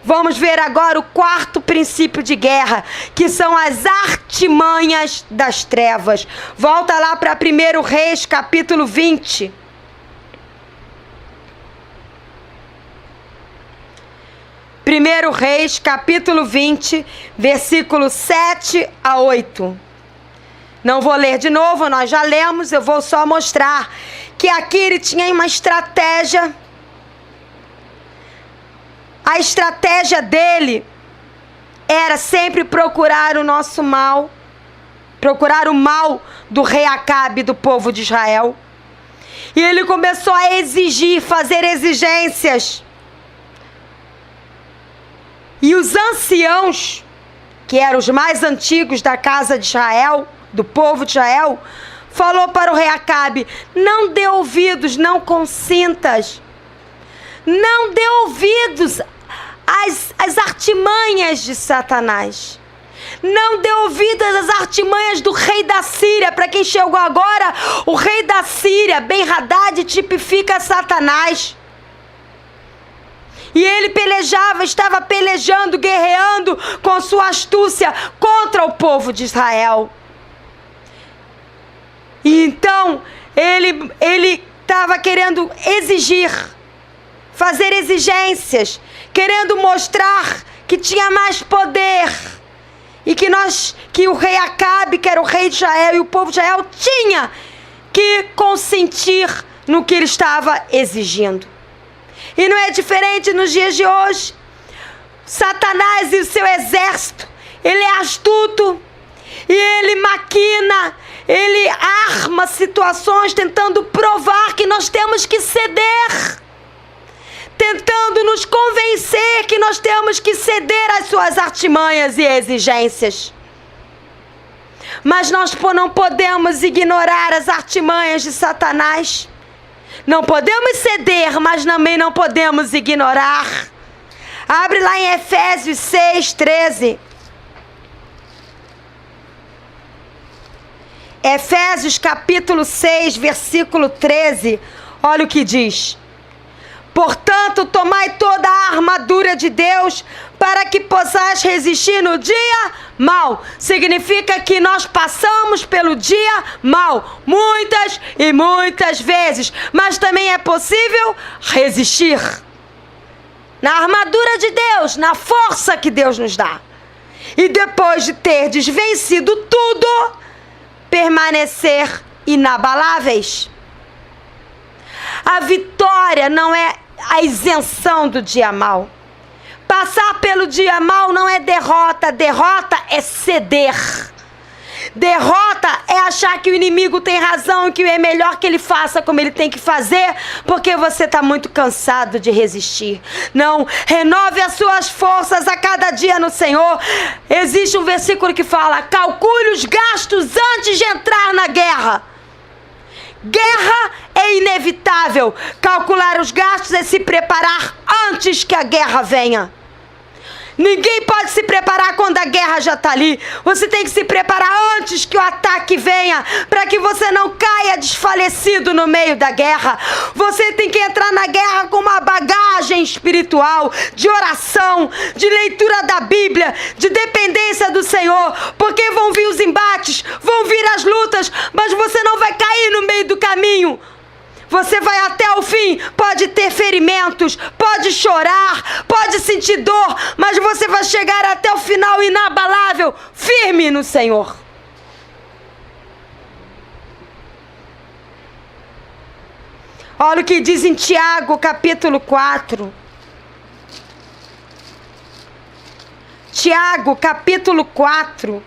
Vamos ver agora o quarto princípio de guerra, que são as artimanhas das trevas. Volta lá para 1 Reis, capítulo 20. 1 Reis, capítulo 20, versículo 7 a 8. Não vou ler de novo, nós já lemos, eu vou só mostrar que aqui ele tinha uma estratégia. A estratégia dele era sempre procurar o nosso mal, procurar o mal do rei Acabe, do povo de Israel. E ele começou a exigir, fazer exigências. E os anciãos, que eram os mais antigos da casa de Israel, do povo de Israel, falou para o rei Acabe: não dê ouvidos, não consintas, não dê ouvidos às artimanhas de Satanás. Não dê ouvidos às artimanhas do rei da Síria. Para quem chegou agora, o rei da Síria, Ben-Hadad, tipifica Satanás. E ele pelejava, estava pelejando, guerreando com sua astúcia contra o povo de Israel. E então, ele estava querendo exigir, fazer exigências, querendo mostrar que tinha mais poder. E que o rei Acabe, que era o rei de Israel, e o povo de Israel tinha que consentir no que ele estava exigindo. E não é diferente nos dias de hoje. Satanás e o seu exército, ele é astuto, e ele maquina, ele arma situações tentando provar que nós temos que ceder, tentando nos convencer que nós temos que ceder às suas artimanhas e exigências. Mas nós não podemos ignorar as artimanhas de Satanás. Não podemos ceder, mas também não podemos ignorar. Abre lá em Efésios 6:13. Efésios capítulo 6, versículo 13. Olha o que diz: portanto, tomai toda a armadura de Deus, para que possais resistir no dia mau. Significa que nós passamos pelo dia mau muitas e muitas vezes, mas também é possível resistir na armadura de Deus, na força que Deus nos dá. E depois de ter desvencido tudo, permanecer inabaláveis. A vitória não é a isenção do dia mau. Passar pelo dia mau não é derrota. Derrota é ceder. Derrota é achar que o inimigo tem razão e que é melhor que ele faça como ele tem que fazer, porque você está muito cansado de resistir. Não, renove as suas forças a cada dia no Senhor. Existe um versículo que fala: calcule os gastos antes de entrar na guerra. Guerra é inevitável. Calcular os gastos é se preparar antes que a guerra venha. Ninguém pode se preparar quando a guerra já está ali. Você tem que se preparar antes que o ataque venha, para que você não caia desfalecido no meio da guerra. Você tem que entrar na guerra com uma bagagem espiritual, de oração, de leitura da Bíblia, de dependência do Senhor, porque vão vir os embates, vão vir as lutas, mas você não vai cair no meio do caminho. Você vai até o fim, pode ter ferimentos, pode chorar, pode sentir dor, mas você vai chegar até o final inabalável, firme no Senhor. Olha o que diz em Tiago, capítulo 4. Tiago, capítulo 4,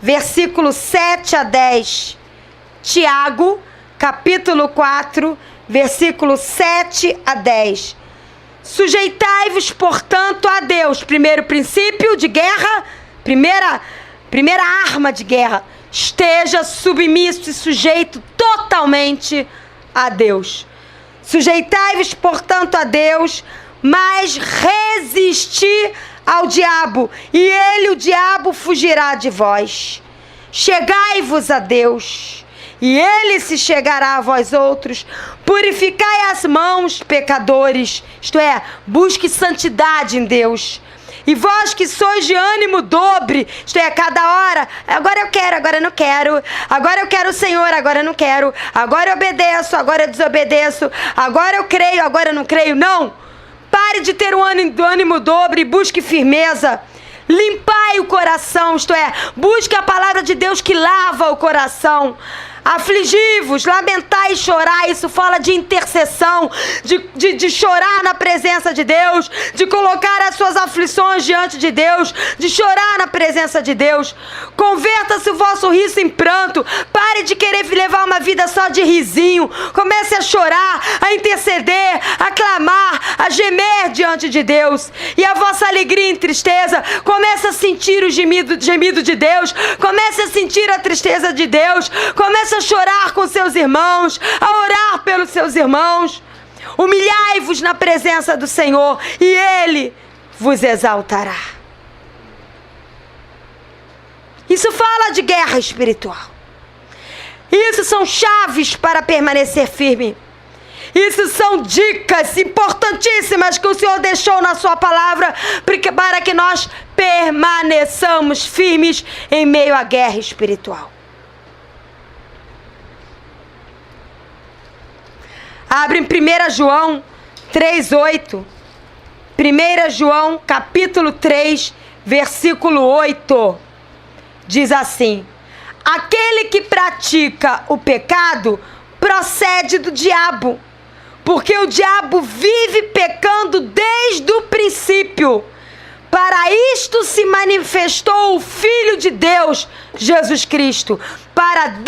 versículo 7 a 10. Tiago, capítulo 4, versículo 7 a 10. Sujeitai-vos, portanto, a Deus. Primeiro princípio de guerra, primeira arma de guerra. Esteja submisso e sujeito totalmente a Deus. Sujeitai-vos, portanto, a Deus, mas resisti ao diabo, e ele, o diabo, fugirá de vós. Chegai-vos a Deus, e ele se chegará a vós outros. Purificai as mãos, pecadores, isto é, busque santidade em Deus. E vós que sois de ânimo dobre, isto é, a cada hora, agora eu quero, agora eu não quero, agora eu quero o Senhor, agora eu não quero, agora eu obedeço, agora eu desobedeço, agora eu creio, agora eu não creio. Não! Pare de ter um ânimo dobre e busque firmeza. Limpai o coração, isto é, busque a palavra de Deus que lava o coração. Afligi-vos, lamentai e chorai. Isso fala de intercessão, de chorar na presença de Deus, de colocar as suas aflições diante de Deus, de chorar na presença de Deus. Converta-se o vosso riso em pranto. Pare de querer levar uma vida só de risinho. Comece a chorar, a interceder, a clamar, a gemer diante de Deus. E a vossa alegria em tristeza, comece a sentir o gemido de Deus, comece a sentir a tristeza de Deus, comece a chorar com seus irmãos, a orar pelos seus irmãos. Humilhai-vos na presença do Senhor e Ele vos exaltará. Isso fala de guerra espiritual. Isso são chaves para permanecer firme. Isso são dicas importantíssimas que o Senhor deixou na sua palavra para que nós permaneçamos firmes em meio à guerra espiritual. Abre em 1 João 3:8. 1 João capítulo 3, versículo 8. Diz assim: aquele que pratica o pecado procede do diabo, porque o diabo vive pecando desde o princípio. Para isto se manifestou o Filho de Deus, Jesus Cristo, para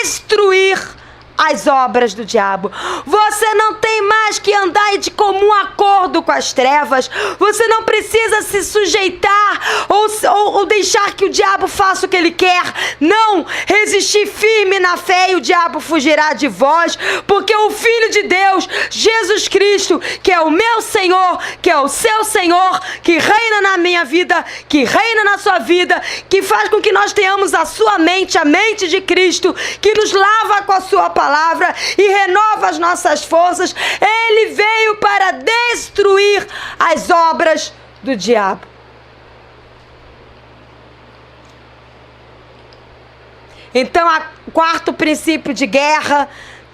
destruir as obras do diabo. Você não tem mais que andar de comum acordo com as trevas. Você não precisa se sujeitar ou deixar que o diabo faça o que ele quer. Não, resistir firme na fé e o diabo fugirá de vós, porque o Filho de Deus, Jesus Cristo, que é o meu Senhor, que é o seu Senhor, que reina na minha vida, que reina na sua vida, que faz com que nós tenhamos a sua mente, a mente de Cristo, que nos lava com a sua palavra e renova as nossas forças. Ele veio para destruir as obras do diabo. Então, o quarto princípio de guerra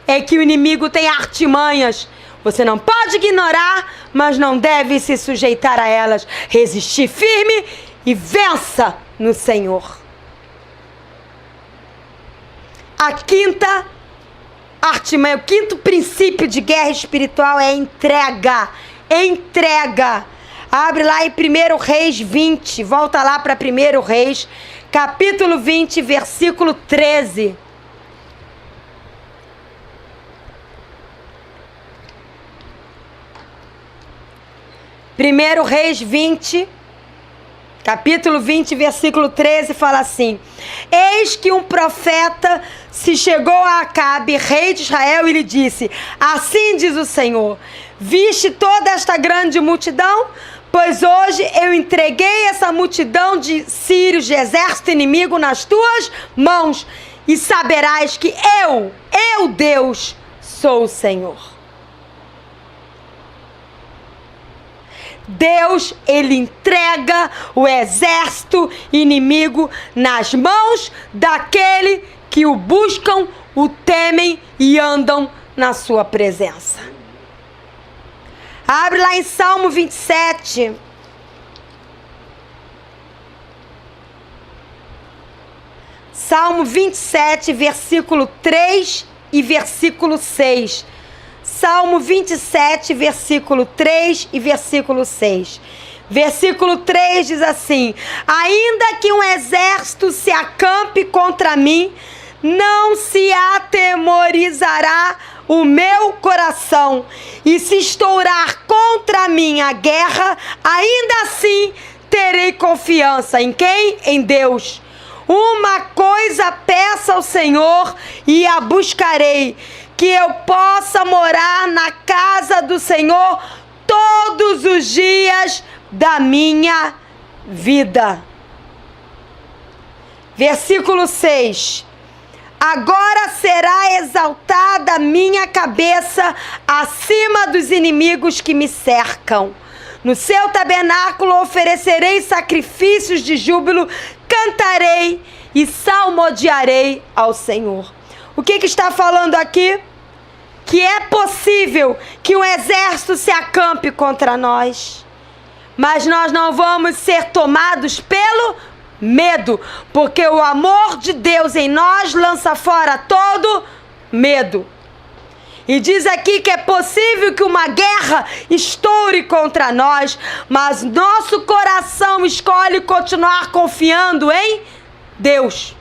é que o inimigo tem artimanhas. Você não pode ignorar, mas não deve se sujeitar a elas. Resistir firme e vença no Senhor. A quinta artimanha, o quinto princípio de guerra espiritual é entrega. Entrega. Abre lá em 1 Reis 20. Volta lá para 1 Reis, capítulo 20, versículo 13. Primeiro Reis 20, capítulo 20, versículo 13, fala assim: eis que um profeta se chegou a Acabe, rei de Israel, e lhe disse: assim diz o Senhor, viste toda esta grande multidão? Pois hoje eu entreguei essa multidão de sírios, de exército inimigo, nas tuas mãos, e saberás que eu, Deus, sou o Senhor. Deus, ele entrega o exército inimigo nas mãos daquele que o buscam, o temem e andam na sua presença. Abre lá em Salmo 27. Salmo 27, versículo 3 e versículo 6. Salmo 27, versículo 3 e versículo 6. Versículo 3 diz assim: ainda que um exército se acampe contra mim, não se atemorizará o meu coração, e se estourar contra mim a guerra, ainda assim terei confiança em quem? Em Deus. Uma coisa peço ao Senhor e a buscarei, que eu possa morar na casa do Senhor todos os dias da minha vida. Versículo 6. Agora será exaltada a minha cabeça acima dos inimigos que me cercam. No seu tabernáculo oferecerei sacrifícios de júbilo, cantarei e salmodiarei ao Senhor. O que está falando aqui? Que é possível que um exército se acampe contra nós, mas nós não vamos ser tomados pelo medo, porque o amor de Deus em nós lança fora todo medo. E diz aqui que é possível que uma guerra estoure contra nós, mas nosso coração escolhe continuar confiando em Deus.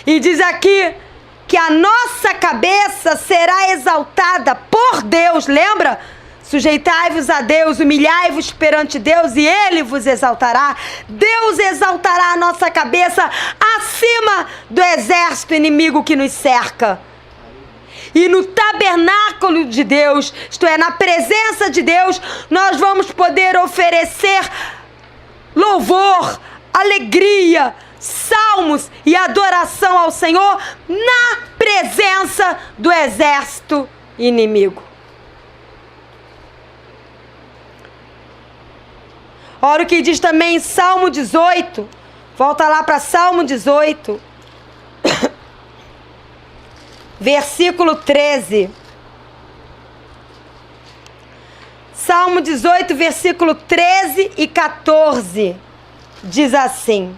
E diz aqui que a nossa cabeça será exaltada por Deus. Lembra? Sujeitai-vos a Deus, humilhai-vos perante Deus e Ele vos exaltará. Deus exaltará a nossa cabeça acima do exército inimigo que nos cerca. E no tabernáculo de Deus, isto é, na presença de Deus, nós vamos poder oferecer louvor, alegria, salmos e adoração ao Senhor na presença do exército inimigo. Olha o que diz também em Salmo 18. Volta lá para Salmo 18. Versículo 13. Salmo 18, versículo 13 e 14. Diz assim: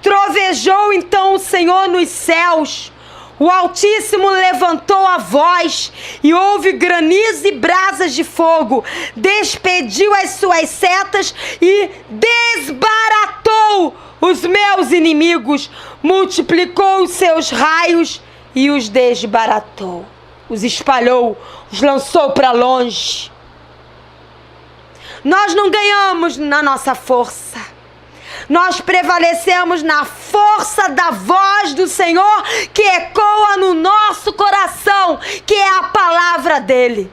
Trovejou então o Senhor nos céus, o Altíssimo levantou a voz, e houve granizo e brasas de fogo, despediu as suas setas e desbaratou os meus inimigos, multiplicou os seus raios e os desbaratou, os espalhou, os lançou para longe. Nós não ganhamos na nossa força, nós prevalecemos na força da voz do Senhor que ecoa no nosso coração, que é a palavra dele.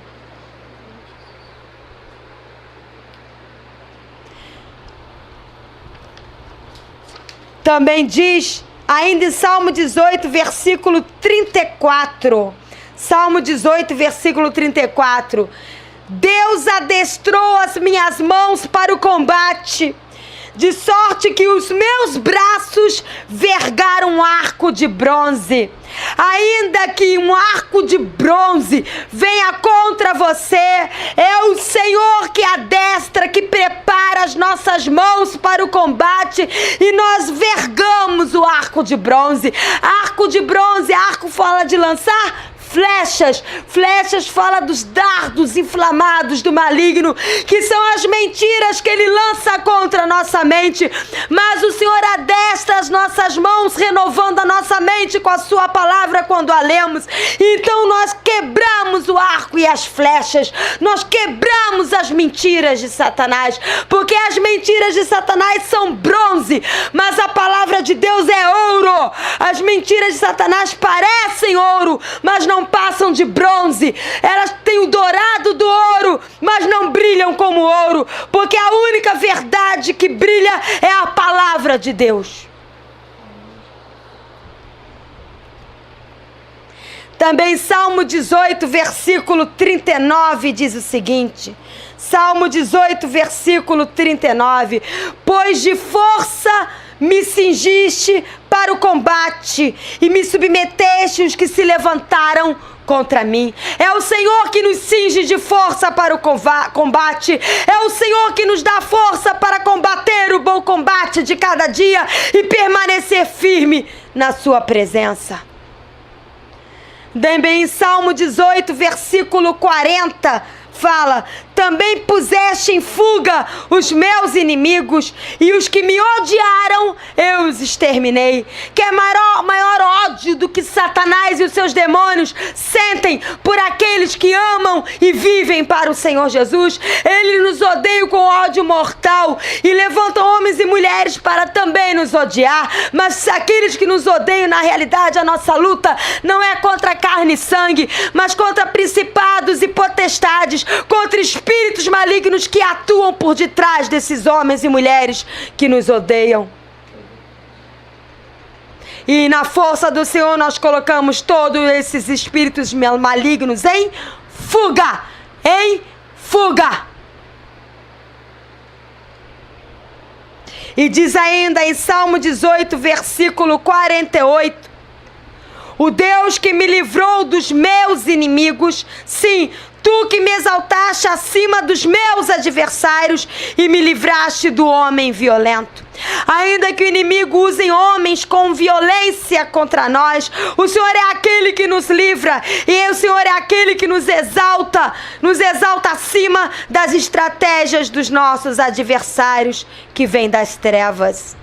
Também diz, ainda em Salmo 18, versículo 34. Salmo 18, versículo 34. Deus adestrou as minhas mãos para o combate, de sorte que os meus braços vergaram um arco de bronze. Ainda que um arco de bronze venha contra você, é o Senhor que adestra, que prepara as nossas mãos para o combate, e nós vergamos o arco de bronze. Arco de bronze, arco fala de lançar flechas. Flechas fala dos dardos inflamados do maligno, que são as mentiras que ele lança contra a nossa mente. Mas o Senhor adestra as nossas mãos, renovando a nossa mente com a sua palavra quando a lemos. Então nós quebramos o arco e as flechas. Nós quebramos as mentiras de Satanás, porque as mentiras de Satanás são bronze, mas a palavra de Deus é ouro. As mentiras de Satanás parecem ouro, mas não passam de bronze. Elas têm o dourado do ouro, mas não brilham como ouro, porque a única verdade que brilha é a palavra de Deus. Também Salmo 18, versículo 39 diz o seguinte: Salmo 18, versículo 39. Pois de força me cingiste para o combate e me submeteste os que se levantaram contra mim. É o Senhor que nos cinge de força para o combate. É o Senhor que nos dá força para combater o bom combate de cada dia e permanecer firme na sua presença. Também em Salmo 18, versículo 40, fala: também puseste em fuga os meus inimigos, e os que me odiaram eu os exterminei. Que é maior ódio do que Satanás e os seus demônios sentem por aqueles que amam e vivem para o Senhor Jesus? Eles nos odeiam com ódio mortal e levantam homens e mulheres para também nos odiar. Mas aqueles que nos odeiam, na realidade, a nossa luta não é contra carne e sangue, mas contra principados e potestades, contra espíritos malignos que atuam por detrás desses homens e mulheres que nos odeiam. E na força do Senhor nós colocamos todos esses espíritos malignos em fuga, em fuga. E diz ainda em Salmo 18, versículo 48: o Deus que me livrou dos meus inimigos, sim, tu que me exaltaste acima dos meus adversários e me livraste do homem violento. Ainda que o inimigo use homens com violência contra nós, o Senhor é aquele que nos livra, e o Senhor é aquele que nos exalta acima das estratégias dos nossos adversários que vêm das trevas.